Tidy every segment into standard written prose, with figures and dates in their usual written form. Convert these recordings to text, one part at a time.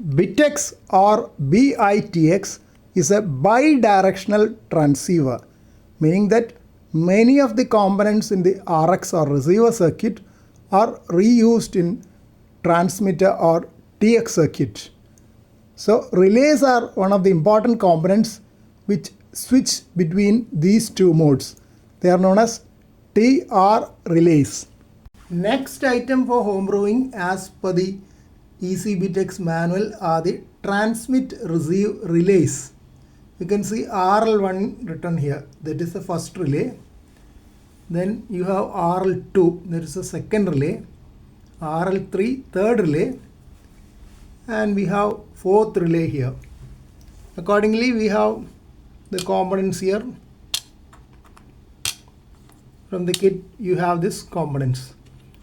BITX or BITX is a bidirectional transceiver, meaning that many of the components in the RX or receiver circuit are reused in transmitter or TX circuit. So relays are one of the important components which switch between these two modes. They are known as TR relays. Next item for homebrewing as per the EC-BITX manual are the transmit receive relays. You can see RL1 written here, that is the first relay. Then you have RL2, that is the second relay. RL3, third relay. And we have fourth relay here. Accordingly, we have the components here. From the kit, you have these components.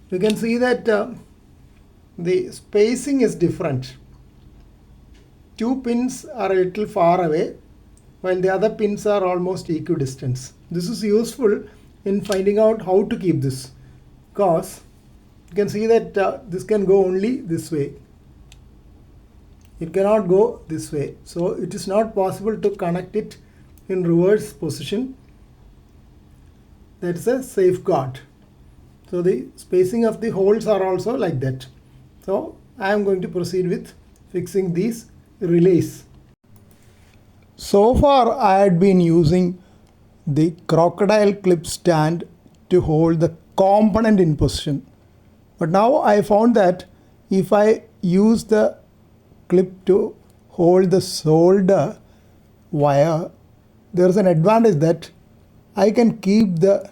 You can see that the spacing is different. Two pins are a little far away, while the other pins are almost equidistant. This is useful in finding out how to keep this, because you can see that this can go only this way. It cannot go this way. So it is not possible to connect it in reverse position. That's a safeguard. So the spacing of the holes are also like that. So I am going to proceed with fixing these relays. So far I had been using the crocodile clip stand to hold the component in position. But now I found that if I use the clip to hold the solder wire, there is an advantage that I can keep the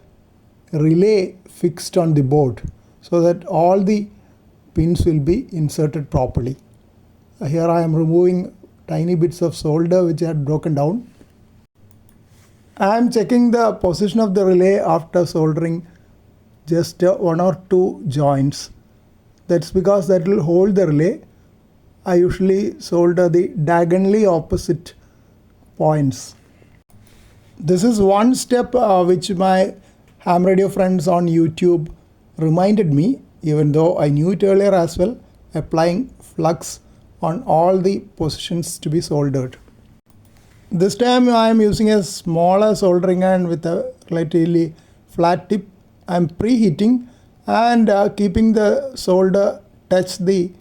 relay fixed on the board so that all the pins will be inserted properly. Here I am removing tiny bits of solder which had broken down. I am checking the position of the relay after soldering just one or two joints. That's because that will hold the relay. I usually solder the diagonally opposite points. This is one step which my ham radio friends on YouTube reminded me, even though I knew it earlier as well, applying flux on all the positions to be soldered. This time I am using a smaller soldering iron with a relatively flat tip. I am preheating and keeping the solder touch the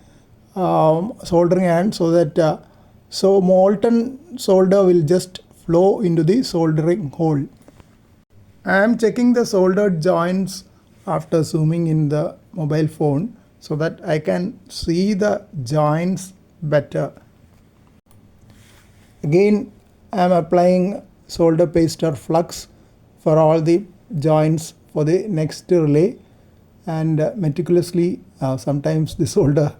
soldering iron so that molten solder will just flow into the soldering hole. I am checking the soldered joints after zooming in the mobile phone so that I can see the joints better. Again, I am applying solder paste or flux for all the joints for the next relay, and meticulously sometimes the solder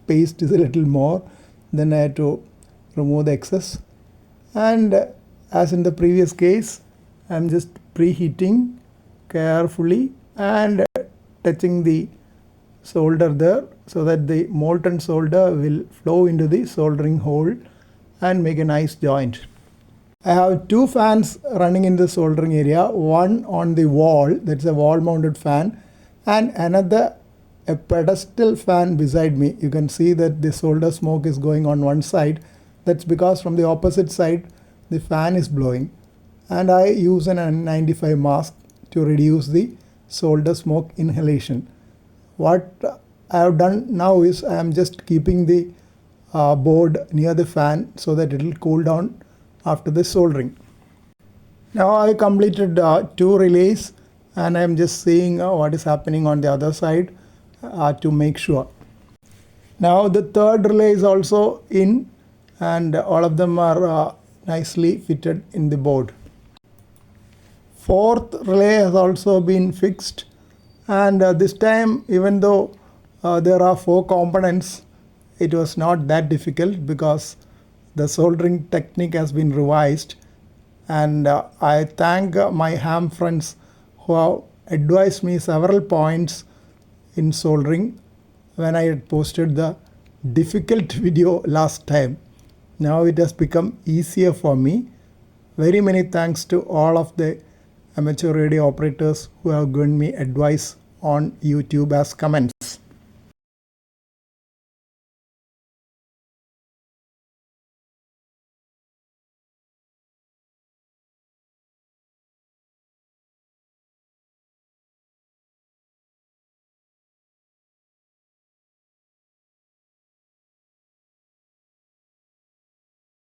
paste is a little more, then I have to remove the excess. And as in the previous case, I am just preheating carefully and touching the solder there so that the molten solder will flow into the soldering hole and make a nice joint. I have two fans running in the soldering area, one on the wall, that's a wall mounted fan, and another a pedestal fan beside me. You can see that the solder smoke is going on one side. That's because from the opposite side the fan is blowing, and I use an N95 mask to reduce the solder smoke inhalation. What I have done now is I am just keeping the board near the fan so that it will cool down after the soldering. Now I completed two relays, and I am just seeing what is happening on the other side to make sure. Now the third relay is also in, and all of them are nicely fitted in the board. Fourth relay has also been fixed, and this time, even though there are four components, it was not that difficult because the soldering technique has been revised, and I thank my ham friends who have advised me several points in soldering when I had posted the difficult video last time. Now it has become easier for me. Very many thanks to all of the amateur radio operators who have given me advice on YouTube as comments.